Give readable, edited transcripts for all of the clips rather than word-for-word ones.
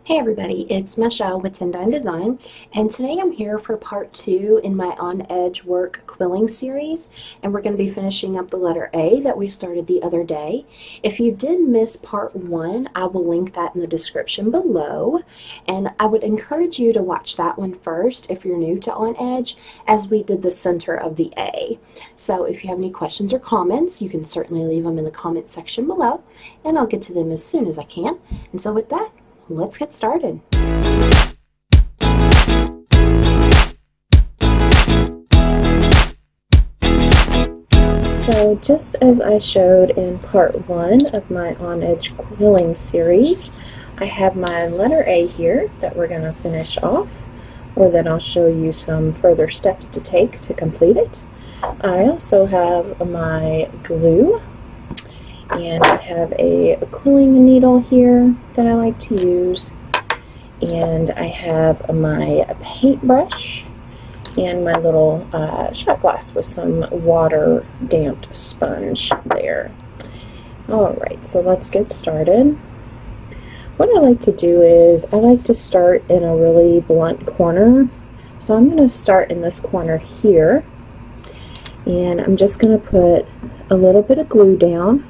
Hey everybody, it's Michelle with Tendine Design, and today I'm here for part 2 in my On Edge work quilling series, and we're going to be finishing up the letter A that we started the other day. If you did miss part 1, I will link that in the description below, and I would encourage you to watch that one first if you're new to On Edge, as we did the center of the A. So if you have any questions or comments, you can certainly leave them in the comment section below, and I'll get to them as soon as I can. And so with that, let's get started. So just as I showed in part 1 of my On Edge quilling series, I have my letter A here that we're going to finish off, or then I'll show you some further steps to take to complete it. I also have my glue, and I have a quilling needle here that I like to use, and I have my paintbrush and my little shot glass with some water damped sponge there. Alright, so let's get started. What I like to do is I like to start in a really blunt corner, so I'm going to start in this corner here, and I'm just going to put a little bit of glue down.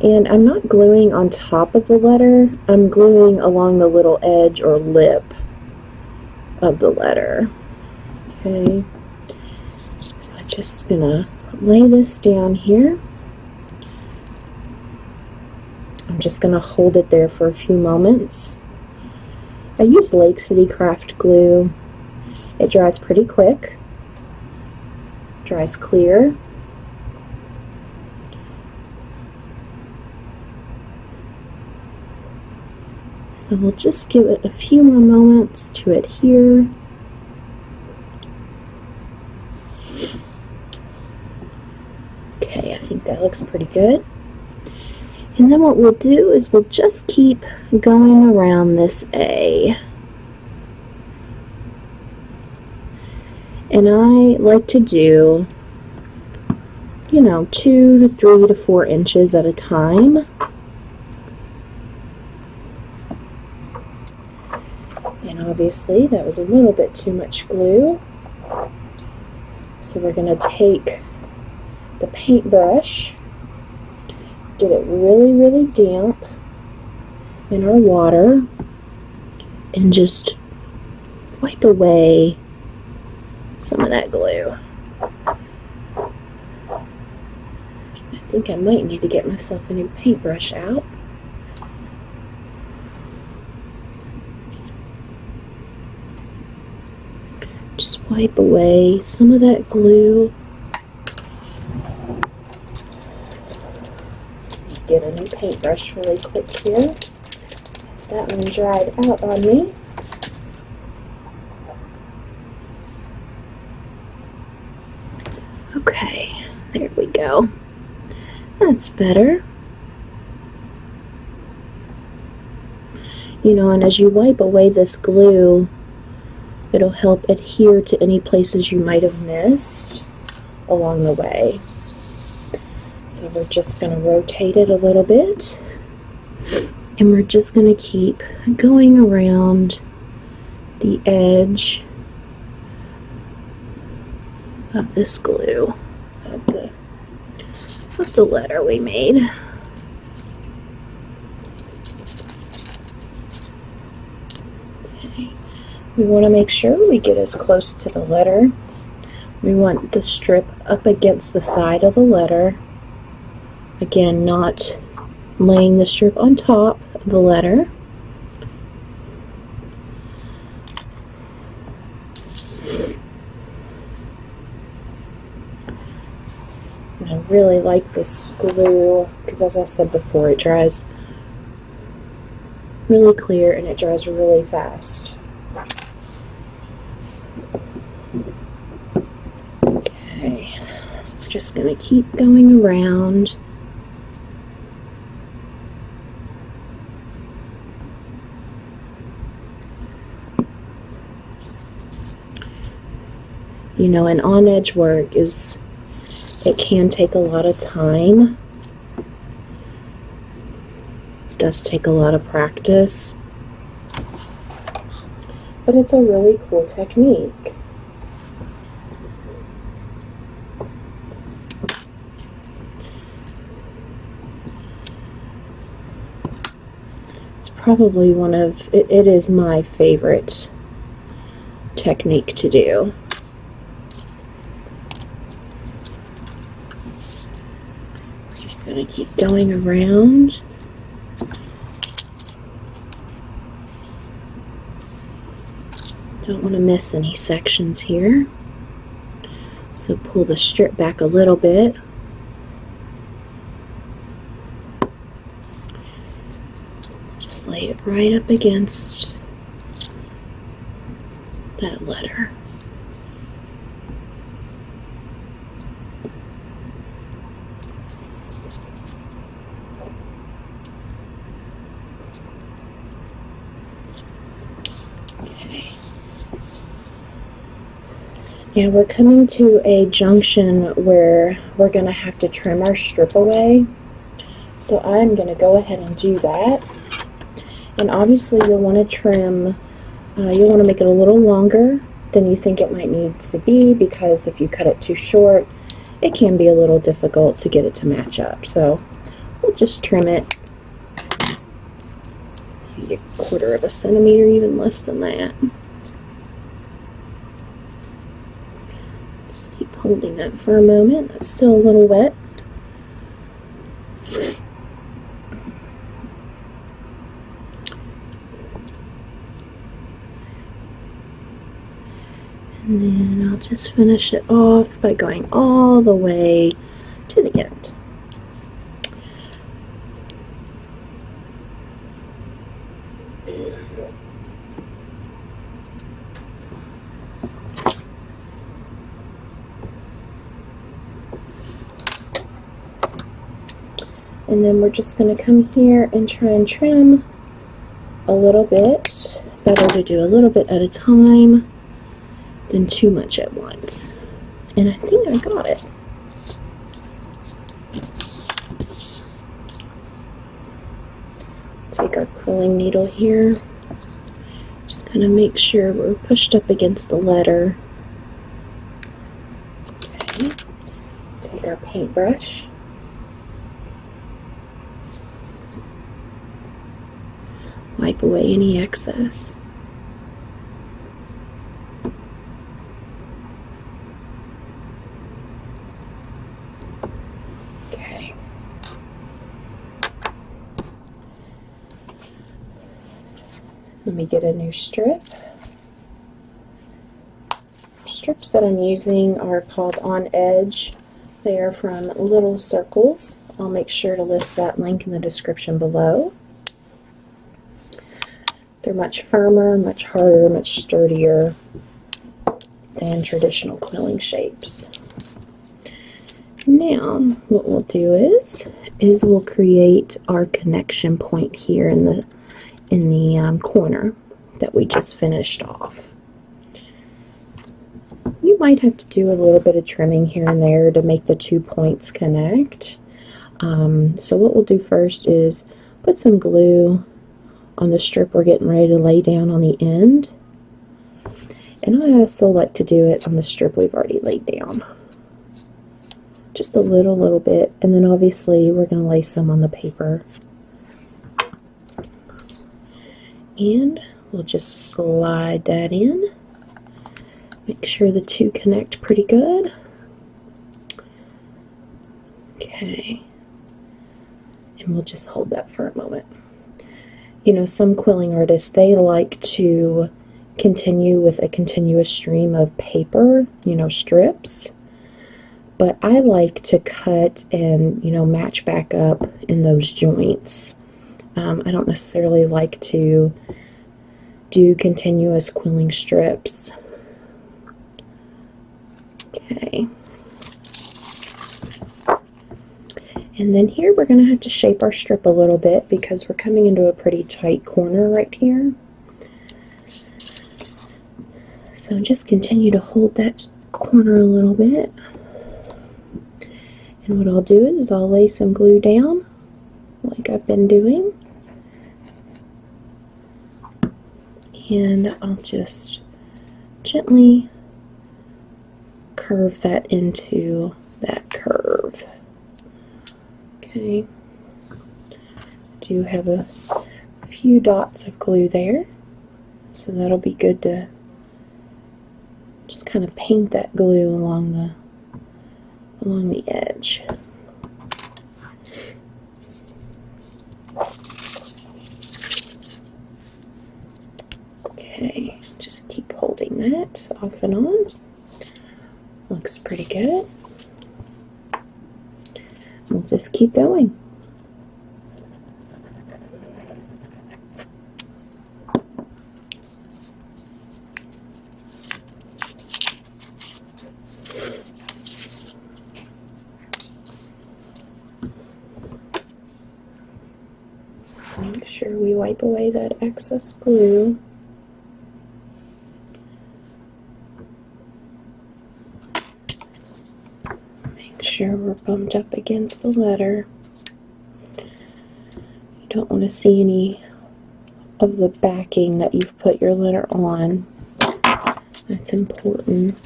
And I'm not gluing on top of the letter, I'm gluing along the little edge or lip of the letter. Okay, so I'm just gonna lay this down here. I'm just gonna hold it there for a few moments. I use Lake City Craft glue. It dries pretty quick, dries clear. So we'll just give it a few more moments to adhere. Okay, I think that looks pretty good. And then what we'll do is we'll just keep going around this A. And I like to do, 2 to 3 to 4 inches at a time. And obviously that was a little bit too much glue. So we're going to take the paintbrush, get it really, really damp in our water, and just wipe away some of that glue. I think I might need to get myself a new paintbrush out. Wipe away some of that glue. Get a new paintbrush really quick here, because that one dried out on me. Okay, there we go. That's better. And as you wipe away this glue, it'll help adhere to any places you might have missed along the way. So we're just going to rotate it a little bit, and we're just going to keep going around the edge of this glue of the letter we made. We want to make sure we get as close to the letter. We want the strip up against the side of the letter. Again, not laying the strip on top of the letter. And I really like this glue because, as I said before, it dries really clear and it dries really fast. Okay, I'm just going to keep going around. And on-edge work it can take a lot of time. It does take a lot of practice. but it's a really cool technique. It's probably it is my favorite technique to do. Just going to keep going around. Don't want to miss any sections here. So pull the strip back a little bit. Just lay it right up against that letter. Okay. Now we're coming to a junction where we're going to have to trim our strip away. So I'm going to go ahead and do that. And obviously you'll want to trim, you'll want to make it a little longer than you think it might need to be, because if you cut it too short, it can be a little difficult to get it to match up. So we'll just trim it maybe 1/4 centimeter, even less than that. Just keep holding that for a moment. It's still a little wet. And then I'll just finish it off by going all the way to the end. And then we're just going to come here and try and trim a little bit. Better to do a little bit at a time than too much at once. And I think I got it. Take our quilling needle here. Just kind of make sure we're pushed up against the letter. Okay. Take our paintbrush. Wipe away any excess. Okay. Let me get a new strip. Strips that I'm using are called On Edge. They are from Little Circles. I'll make sure to list that link in the description below. They're much firmer, much harder, much sturdier than traditional quilling shapes. Now, what we'll do is we'll create our connection point here in the corner that we just finished off. You might have to do a little bit of trimming here and there to make the 2 points connect. So what we'll do first is put some glue on the strip we're getting ready to lay down on the end. And I also like to do it on the strip we've already laid down. Just a little bit, and then obviously we're going to lay some on the paper. And we'll just slide that in. Make sure the two connect pretty good. Okay. And we'll just hold that for a moment. You know, some quilling artists, they like to continue with a continuous stream of paper, you know, strips. But I like to cut and, you know, match back up in those joints. I don't necessarily like to do continuous quilling strips. Okay. And then here we're going to have to shape our strip a little bit because we're coming into a pretty tight corner right here. So just continue to hold that corner a little bit. And what I'll do is I'll lay some glue down like I've been doing. And I'll just gently curve that into that curve. Okay. Do have a few dots of glue there, so that'll be good to just kind of paint that glue along the edge. Okay, just keep holding that off and on. Looks pretty good. We'll just keep going. Make sure we wipe away that excess glue. Make sure we're bumped up against the letter. You don't want to see any of the backing that you've put your letter on. That's important.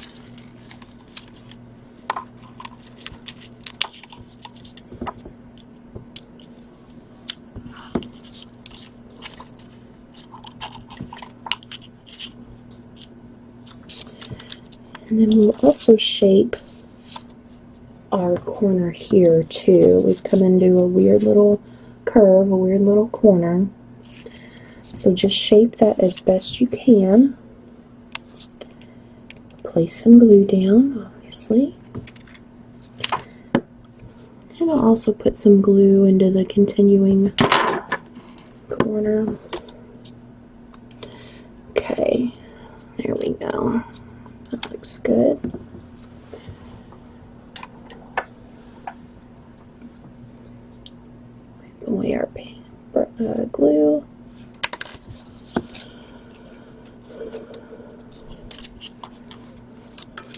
And then we'll also shape our corner here too. We've come into a weird little curve, a weird little corner. So just shape that as best you can. Place some glue down, obviously. And I'll also put some glue into the continuing corner. Okay, there we go. That looks good. Wipe away our glue.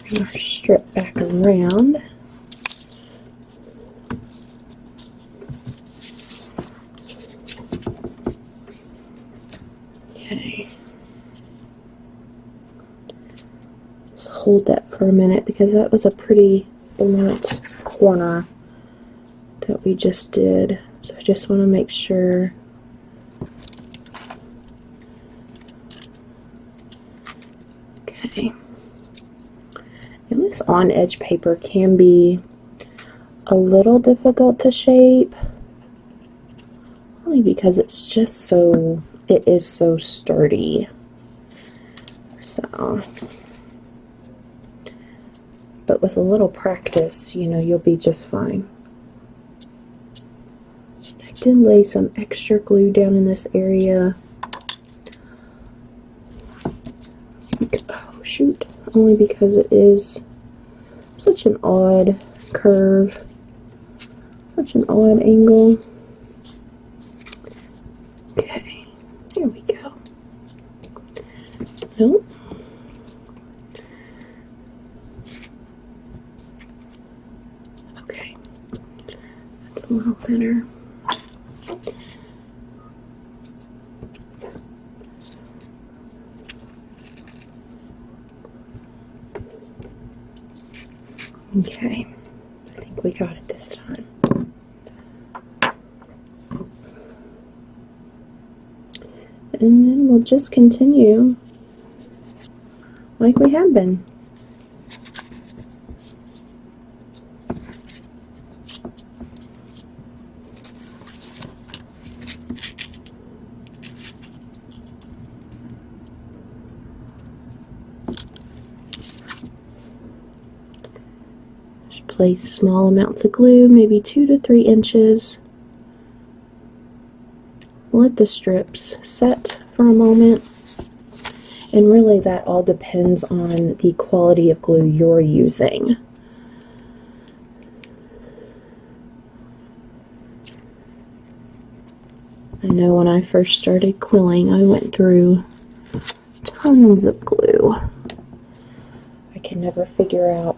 Bring our strip back around. Okay. Just hold that for a minute because that was a pretty blunt corner that we just did. So I just want to make sure okay. And this on-edge paper can be a little difficult to shape, only because it is so sturdy. So, but with a little practice, you know, you'll be just fine. I did lay some extra glue down in this area. Oh shoot, only because it is such an odd curve, such an odd angle. Okay, there we go. Nope. Okay, that's a little better. Okay, I think we got it this time. And then we'll just continue like we have been. Just place small amounts of glue, maybe 2 to 3 inches. Let the strips set for a moment. And really that all depends on the quality of glue you're using. I know when I first started quilling, I went through tons of glue. I can never figure out.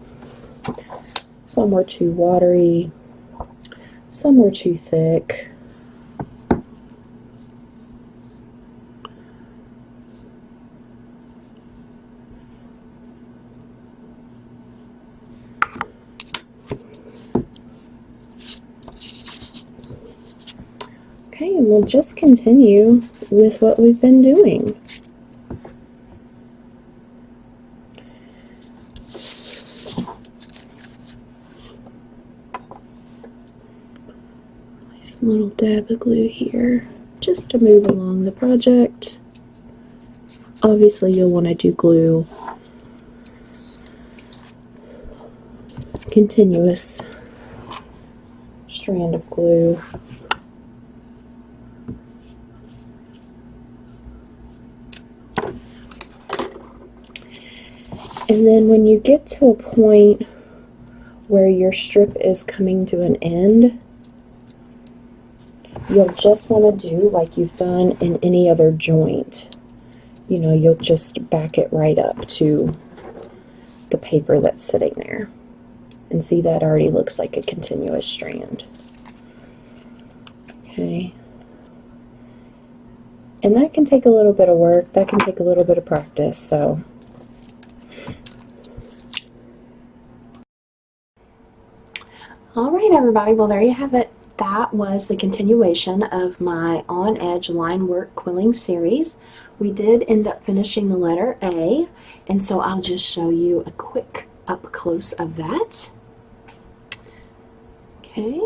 Some were too watery, some were too thick. Okay, and we'll just continue with what we've been doing. Nice little dab of glue here, just to move along the project. Obviously, you'll want to do glue continuous strand of glue. And then when you get to a point where your strip is coming to an end, you'll just want to do like you've done in any other joint. You know, you'll just back it right up to the paper that's sitting there. And see, that already looks like a continuous strand. Okay. And that can take a little bit of work. That can take a little bit of practice, so. Alright everybody, well there you have it. That was the continuation of my On Edge line work quilling series. We did end up finishing the letter A, and so I'll just show you a quick up close of that. Okay.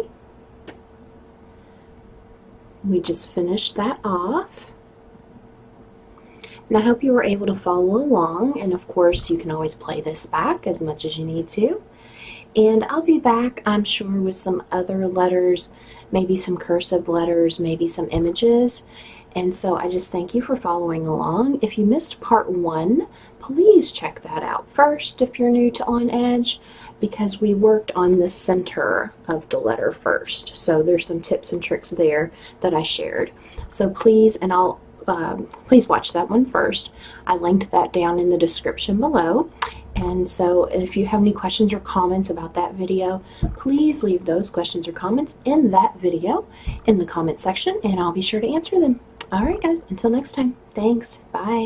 We just finished that off. And I hope you were able to follow along, and of course you can always play this back as much as you need to. And I'll be back, I'm sure, with some other letters, maybe some cursive letters, maybe some images. And so I just thank you for following along. If you missed part 1, please check that out first if you're new to On Edge, because we worked on the center of the letter first. So there's some tips and tricks there that I shared. So please, and please watch that one first. I linked that down in the description below. And so if you have any questions or comments about that video, please leave those questions or comments in that video in the comment section, and I'll be sure to answer them. Alright guys, until next time, thanks, bye.